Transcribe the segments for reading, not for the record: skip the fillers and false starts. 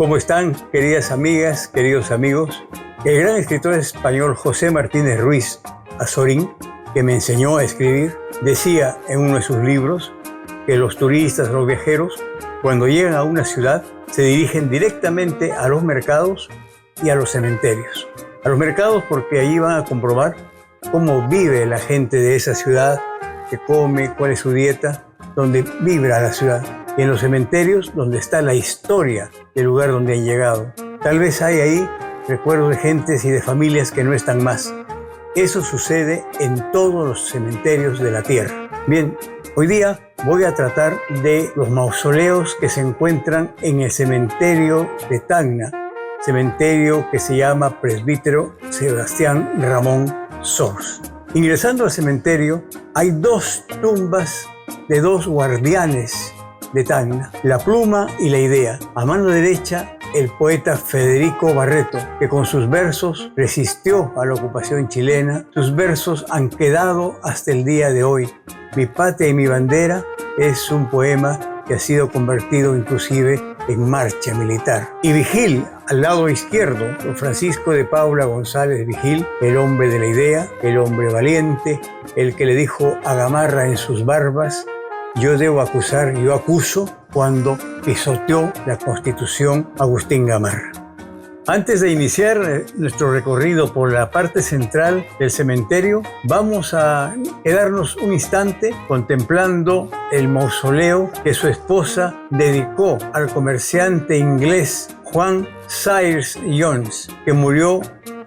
¿Cómo están, queridas amigas, queridos amigos? El gran escritor español José Martínez Ruiz Azorín, que me enseñó a escribir, decía en uno de sus libros que los turistas, los viajeros, cuando llegan a una ciudad, se dirigen directamente a los mercados y a los cementerios. A los mercados porque allí van a comprobar cómo vive la gente de esa ciudad, qué come, cuál es su dieta, donde vibra la ciudad. Y en los cementerios, donde está la historia del lugar donde han llegado. Tal vez hay ahí recuerdos de gentes y de familias que no están más. Eso sucede en todos los cementerios de la tierra. Bien, hoy día voy a tratar de los mausoleos que se encuentran en el cementerio de Tacna, cementerio que se llama Presbítero Sebastián Ramón Sors. Ingresando al cementerio, hay dos tumbas de dos guardianes de Tacna, la pluma y la idea. A mano derecha, el poeta Federico Barreto, que con sus versos resistió a la ocupación chilena. Sus versos han quedado hasta el día de hoy. Mi patria y mi bandera es un poema que ha sido convertido inclusive en marcha militar. Y Vigil, al lado izquierdo, don Francisco de Paula González Vigil, el hombre de la idea, el hombre valiente, el que le dijo a Gamarra en sus barbas: yo debo acusar, yo acuso, cuando pisoteó la Constitución Agustín Gamarra. Antes de iniciar nuestro recorrido por la parte central del cementerio, vamos a quedarnos un instante contemplando el mausoleo que su esposa dedicó al comerciante inglés Juan Sayers Jones, que murió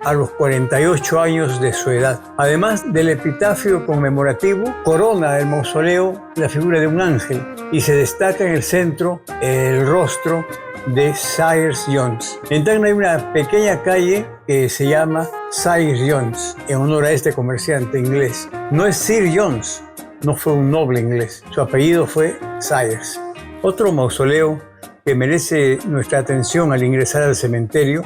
a los 48 años de su edad. Además del epitafio conmemorativo, corona el mausoleo la figura de un ángel y se destaca en el centro el rostro de Sayers Jones. En Tacna hay una pequeña calle que se llama Sayers Jones, en honor a este comerciante inglés. No es Sir Jones, no fue un noble inglés, su apellido fue Sayers. Otro mausoleo que merece nuestra atención al ingresar al cementerio,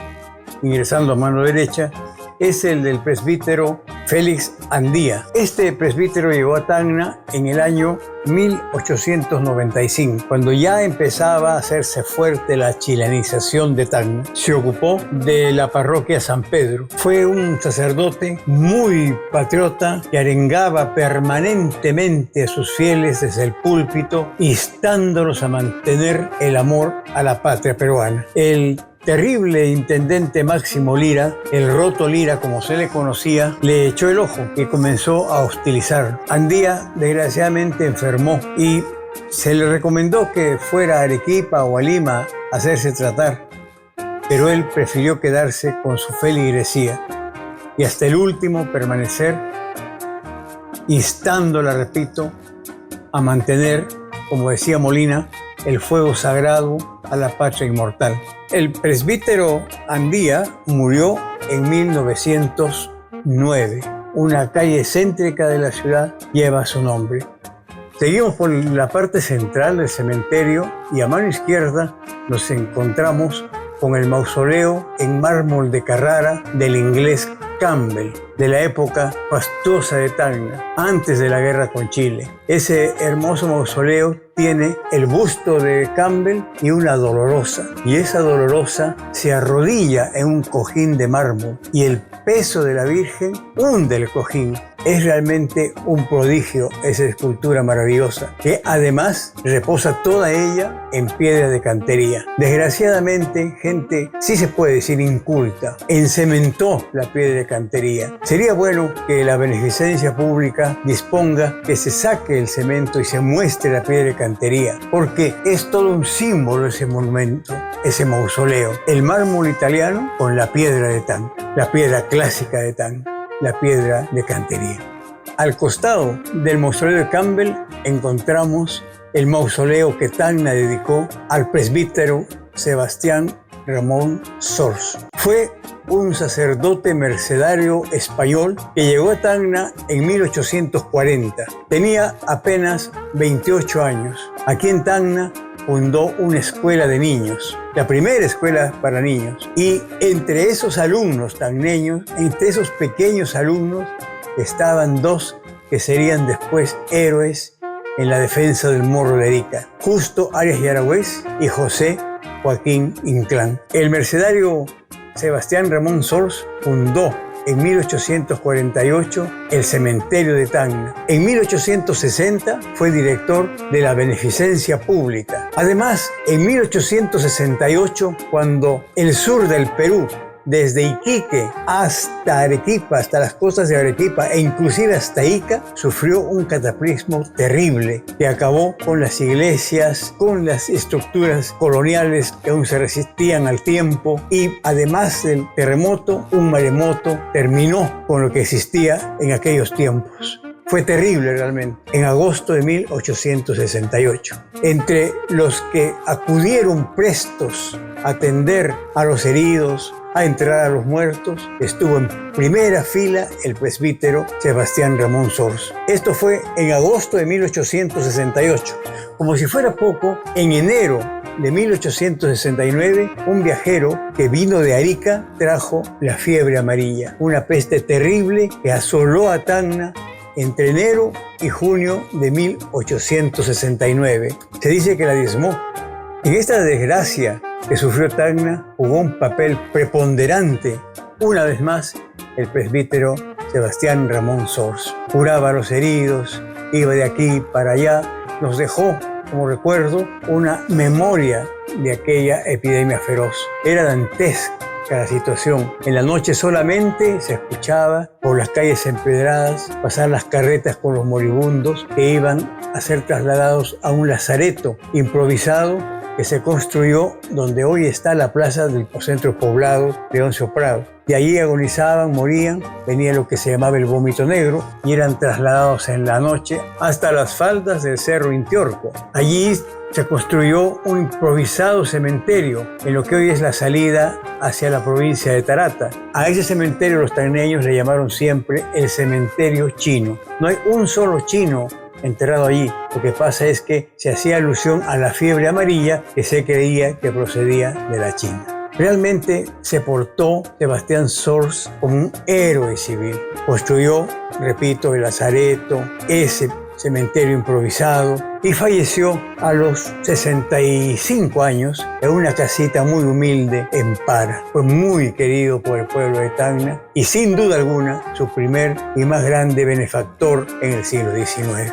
ingresando a mano derecha, es el del presbítero Félix Andía. Este presbítero llegó a Tacna en el año 1895, cuando ya empezaba a hacerse fuerte la chilenización de Tacna. Se ocupó de la parroquia San Pedro. Fue un sacerdote muy patriota que arengaba permanentemente a sus fieles desde el púlpito, instándolos a mantener el amor a la patria peruana. El terrible intendente Máximo Lira, el Roto Lira como se le conocía, le echó el ojo y comenzó a hostilizar. Andía desgraciadamente enfermó y se le recomendó que fuera a Arequipa o a Lima a hacerse tratar, pero él prefirió quedarse con su feligresía y hasta el último permanecer, instándola, repito, a mantener, como decía Molina, el fuego sagrado a la patria inmortal. El presbítero Andía murió en 1909. Una calle céntrica de la ciudad lleva su nombre. Seguimos por la parte central del cementerio y a mano izquierda nos encontramos con el mausoleo en mármol de Carrara del inglés Campbell, de la época fastuosa de Tacna, antes de la guerra con Chile. Ese hermoso mausoleo tiene el busto de Campbell y una dolorosa. Y esa dolorosa se arrodilla en un cojín de mármol y el peso de la Virgen hunde el cojín. Es realmente un prodigio esa escultura maravillosa, que además reposa toda ella en piedra de cantería. Desgraciadamente, gente, sí se puede decir inculta, encementó la piedra de cantería. Sería bueno que la beneficencia pública disponga que se saque el cemento y se muestre la piedra de cantería, porque es todo un símbolo ese monumento, ese mausoleo. El mármol italiano con la piedra de Tacna, la piedra clásica de Tacna, la piedra de cantería. Al costado del mausoleo de Campbell encontramos el mausoleo que Tacna dedicó al presbítero Sebastián Ramón Sors. Fue un sacerdote mercedario español que llegó a Tacna en 1840. Tenía apenas 28 años. Aquí en Tacna fundó una escuela de niños, la primera escuela para niños. Y entre esos alumnos tacneños, entre esos pequeños alumnos, estaban dos que serían después héroes en la defensa del Morro de Arica: Justo Arias y Aragüez y José Joaquín Inclán. El mercenario Sebastián Ramón Sors fundó en 1848 el cementerio de Tacna. En 1860 fue director de la Beneficencia Pública. Además, en 1868, cuando el sur del Perú, desde Iquique hasta Arequipa, hasta las costas de Arequipa e inclusive hasta Ica, sufrió un cataclismo terrible que acabó con las iglesias, con las estructuras coloniales que aún se resistían al tiempo, y además del terremoto, un maremoto terminó con lo que existía en aquellos tiempos. Fue terrible realmente, en agosto de 1868. Entre los que acudieron prestos a atender a los heridos, a enterrar a los muertos, estuvo en primera fila el presbítero Sebastián Ramón Sors. Esto fue en agosto de 1868. Como si fuera poco, en enero de 1869, un viajero que vino de Arica trajo la fiebre amarilla, una peste terrible que asoló a Tacna entre enero y junio de 1869. Se dice que la diezmó. En esta desgracia que sufrió Tacna jugó un papel preponderante, una vez más, el presbítero Sebastián Ramón Sors. Curaba a los heridos, iba de aquí para allá, nos dejó, como recuerdo, una memoria de aquella epidemia feroz. Era dantesca la situación. En la noche solamente se escuchaba por las calles empedradas pasar las carretas con los moribundos que iban a ser trasladados a un lazareto improvisado que se construyó donde hoy está la plaza del centro poblado Leoncio Prado. De allí agonizaban, morían, venía lo que se llamaba el vómito negro y eran trasladados en la noche hasta las faldas del Cerro Intiorco. Allí se construyó un improvisado cementerio en lo que hoy es la salida hacia la provincia de Tarata. A ese cementerio los tacneños le llamaron siempre el cementerio chino. No hay un solo chino enterrado allí. Lo que pasa es que se hacía alusión a la fiebre amarilla que se creía que procedía de la China. Realmente se portó Sebastián Sors como un héroe civil. Construyó, repito, el lazareto, ese cementerio improvisado, y falleció a los 65 años en una casita muy humilde en Para. Fue muy querido por el pueblo de Tacna y sin duda alguna su primer y más grande benefactor en el siglo XIX.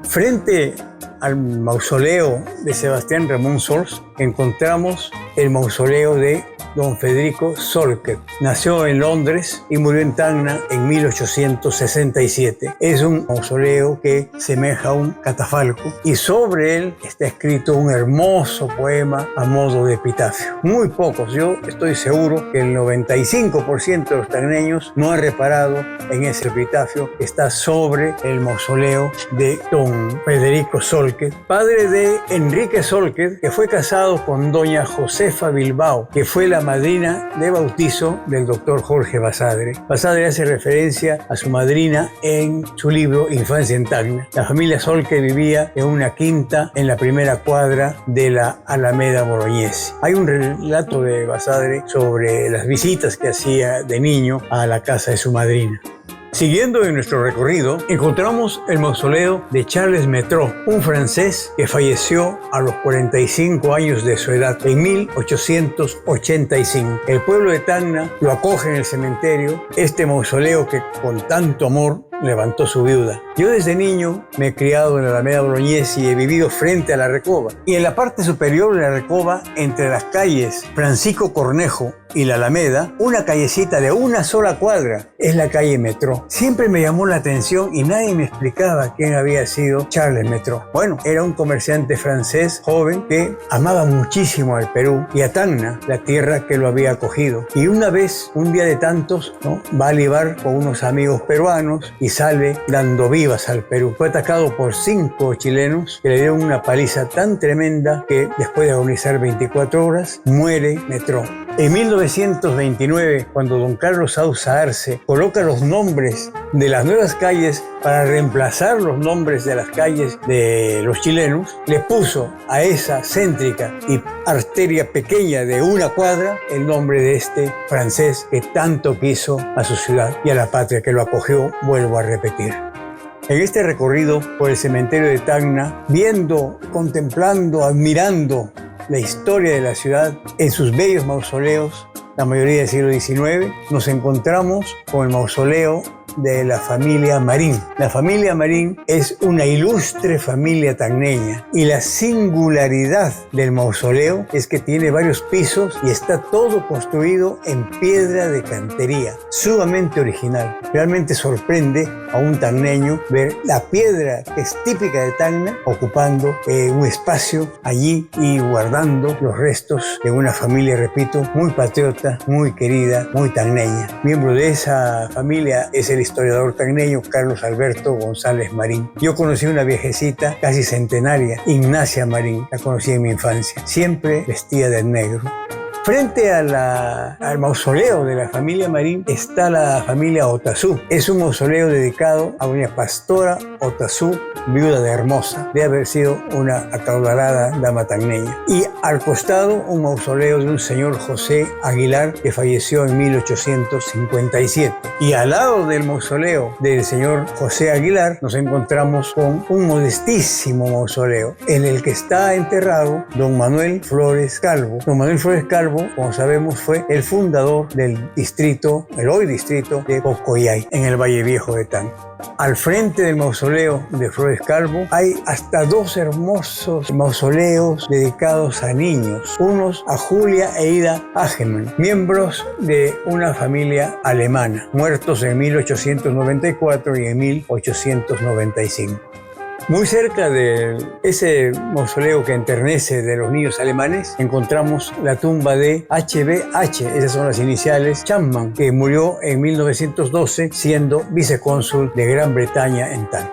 Frente al mausoleo de Sebastián Ramón Sors encontramos el mausoleo de don Federico Solkes. Nació en Londres y murió en Tacna en 1867. Es un mausoleo que semeja a un catafalco y sobre él está escrito un hermoso poema a modo de epitafio. Muy pocos, yo estoy seguro que el 95% de los tacneños no han reparado en ese epitafio que está sobre el mausoleo de don Federico Solkes, padre de Enrique Solkes, que fue casado con doña Josefa Bilbao, que fue la madrina de bautizo del doctor Jorge Basadre. Basadre hace referencia a su madrina en su libro Infancia en Tacna. La familia Solkes vivía en una quinta en la primera cuadra de la Alameda Bolognesi. Hay un relato de Basadre sobre las visitas que hacía de niño a la casa de su madrina. Siguiendo en nuestro recorrido, encontramos el mausoleo de Charles Métros, un francés que falleció a los 45 años de su edad en 1885. El pueblo de Tacna lo acoge en el cementerio, este mausoleo que con tanto amor levantó su viuda. Yo desde niño me he criado en la Alameda Bolognesi y he vivido frente a la Recoba. Y en la parte superior de la Recoba, entre las calles Francisco Cornejo y la Alameda, una callecita de una sola cuadra, es la calle Métros. Siempre me llamó la atención y nadie me explicaba quién había sido Charles Métros. Bueno, era un comerciante francés joven que amaba muchísimo al Perú y a Tacna, la tierra que lo había acogido. Y una vez, un día de tantos, va a libar con unos amigos peruanos y sale dando vivas al Perú. Fue atacado por 5 chilenos que le dieron una paliza tan tremenda que después de agonizar 24 horas, muere Métros. En 1929, cuando don Carlos Sousa Arce coloca los nombres de las nuevas calles para reemplazar los nombres de las calles de los chilenos, le puso a esa céntrica y arteria pequeña de una cuadra el nombre de este francés que tanto quiso a su ciudad y a la patria que lo acogió, vuelvo a repetir. En este recorrido por el cementerio de Tacna, viendo, contemplando, admirando la historia de la ciudad en sus bellos mausoleos, la mayoría del siglo XIX, nos encontramos con el mausoleo de la familia Marín. La familia Marín es una ilustre familia tacneña y la singularidad del mausoleo es que tiene varios pisos y está todo construido en piedra de cantería, sumamente original. Realmente sorprende a un tacneño ver la piedra que es típica de Tacna ocupando un espacio allí y guardando los restos de una familia, repito, muy patriota, muy querida, muy tacneña. Miembro de esa familia es el historiador tacneño Carlos Alberto González Marín. Yo conocí una viejecita casi centenaria, Ignacia Marín, la conocí en mi infancia, siempre vestida de negro. Frente al mausoleo de la familia Marín está la familia Otazú. Es un mausoleo dedicado a una pastora Otazú, viuda de Hermosa, de haber sido una acaudalada dama tacneña. Y al costado un mausoleo de un señor José Aguilar que falleció en 1857. Y al lado del mausoleo del señor José Aguilar nos encontramos con un modestísimo mausoleo en el que está enterrado don Manuel Flores Calvo. Don Manuel Flores Calvo, como sabemos, fue el fundador del distrito, el hoy distrito de Cocoyay, en el Valle Viejo de Tacna. Al frente del mausoleo de Flores Calvo hay hasta dos hermosos mausoleos dedicados a niños, unos a Julia e Ida Hagemann, miembros de una familia alemana, muertos en 1894 y en 1895. Muy cerca de ese mausoleo que enternece de los niños alemanes, encontramos la tumba de H.B.H., esas son las iniciales, Chapman, que murió en 1912 siendo vicecónsul de Gran Bretaña en Tacna.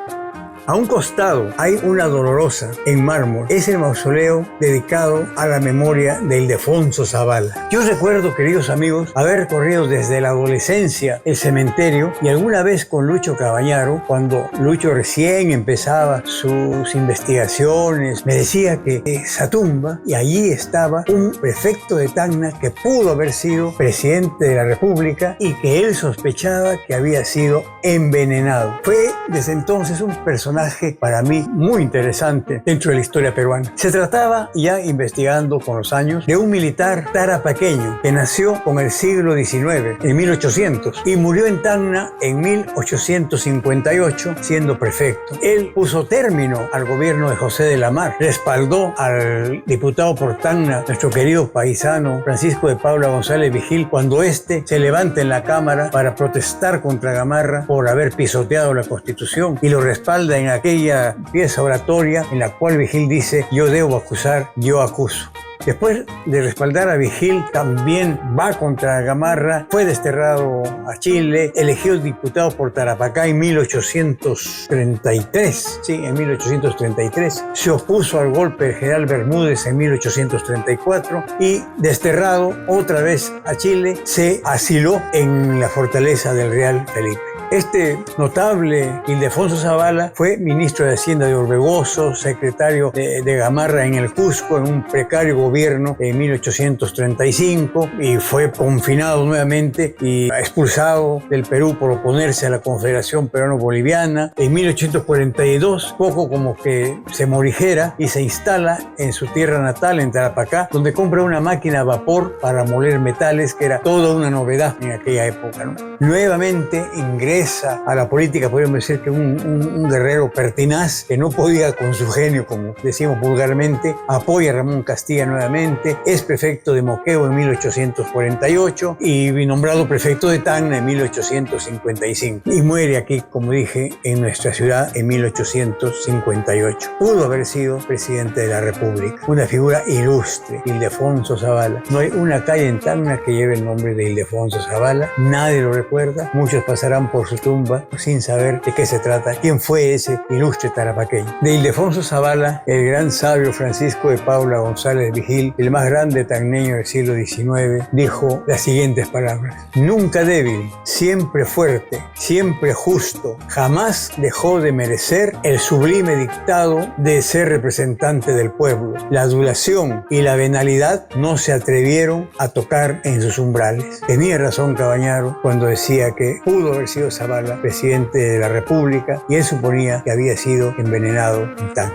A un costado hay una dolorosa en mármol. Es el mausoleo dedicado a la memoria de Ildefonso Zavala. Yo recuerdo, queridos amigos, haber recorrido desde la adolescencia el cementerio y alguna vez con Lucho Cabañaro, cuando Lucho recién empezaba sus investigaciones, me decía que esa tumba, y allí estaba un prefecto de Tacna que pudo haber sido presidente de la República y que él sospechaba que había sido envenenado. Fue desde entonces un personaje para mí muy interesante dentro de la historia peruana. Se trataba, ya investigando con los años, de un militar tarapaqueño que nació con el siglo XIX, en 1800, y murió en Tacna en 1858 siendo prefecto. Él puso término al gobierno de José de la Mar, respaldó al diputado por Tacna, nuestro querido paisano Francisco de Paula González Vigil, cuando éste se levanta en la Cámara para protestar contra Gamarra por haber pisoteado la Constitución, y lo respalda en aquella pieza oratoria en la cual Vigil dice: yo debo acusar, yo acuso. Después de respaldar a Vigil, también va contra Gamarra, fue desterrado a Chile, elegido diputado por Tarapacá en 1833. Sí, en 1833. Se opuso al golpe del general Bermúdez en 1834 y, desterrado otra vez a Chile, se asiló en la fortaleza del Real Felipe. Este notable Ildefonso Zavala fue ministro de Hacienda de Orbegoso, secretario de Gamarra en el Cusco en un precario gobierno en 1835 y fue confinado nuevamente y expulsado del Perú por oponerse a la Confederación Peruano-Boliviana. En 1842, poco como que se morigera y se instala en su tierra natal, en Tarapacá, donde compra una máquina a vapor para moler metales, que era toda una novedad en aquella época, ¿no? Nuevamente ingresa a la política, podríamos decir que un guerrero pertinaz que no podía con su genio, como decimos vulgarmente, apoya a Ramón Castilla nuevamente, es prefecto de Moquegua en 1848 y nombrado prefecto de Tacna en 1855 y muere aquí, como dije, en nuestra ciudad en 1858. Pudo haber sido presidente de la República, una figura ilustre, Ildefonso Zavala. No hay una calle en Tacna que lleve el nombre de Ildefonso Zavala, nadie lo recuerda, muchos pasarán por su tumba sin saber de qué se trata, quién fue ese ilustre tarapaqueño. De Ildefonso Zavala, el gran sabio Francisco de Paula González Vigil, el más grande tacneño del siglo XIX, dijo las siguientes palabras: nunca débil, siempre fuerte, siempre justo, jamás dejó de merecer el sublime dictado de ser representante del pueblo. La adulación y la venalidad no se atrevieron a tocar en sus umbrales. Tenía razón Cabañaro cuando decía que pudo haber sido Zavala presidente de la República y él suponía que había sido envenenado en Tacna.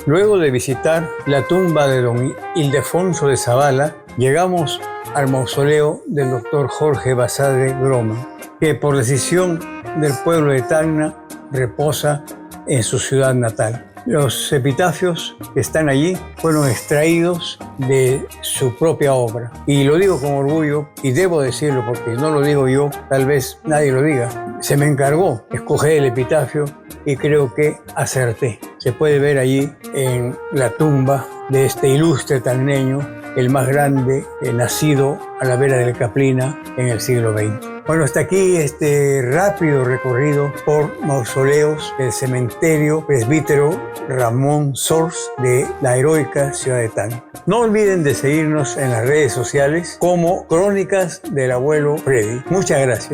Luego de visitar la tumba de don Ildefonso de Zavala, llegamos al mausoleo del doctor Jorge Basadre Groman, que por decisión del pueblo de Tacna reposa en su ciudad natal. Los epitafios que están allí fueron extraídos de su propia obra. Y lo digo con orgullo, y debo decirlo porque no lo digo yo, tal vez nadie lo diga. Se me encargó escoger el epitafio y creo que acerté. Se puede ver allí en la tumba de este ilustre tacneño, el más grande nacido a la vera del Caplina en el siglo XX. Bueno, hasta aquí este rápido recorrido por mausoleos del cementerio presbítero Ramón Sors de la heroica ciudad de Tacna. No olviden de seguirnos en las redes sociales como Crónicas del Abuelo Freddy. Muchas gracias.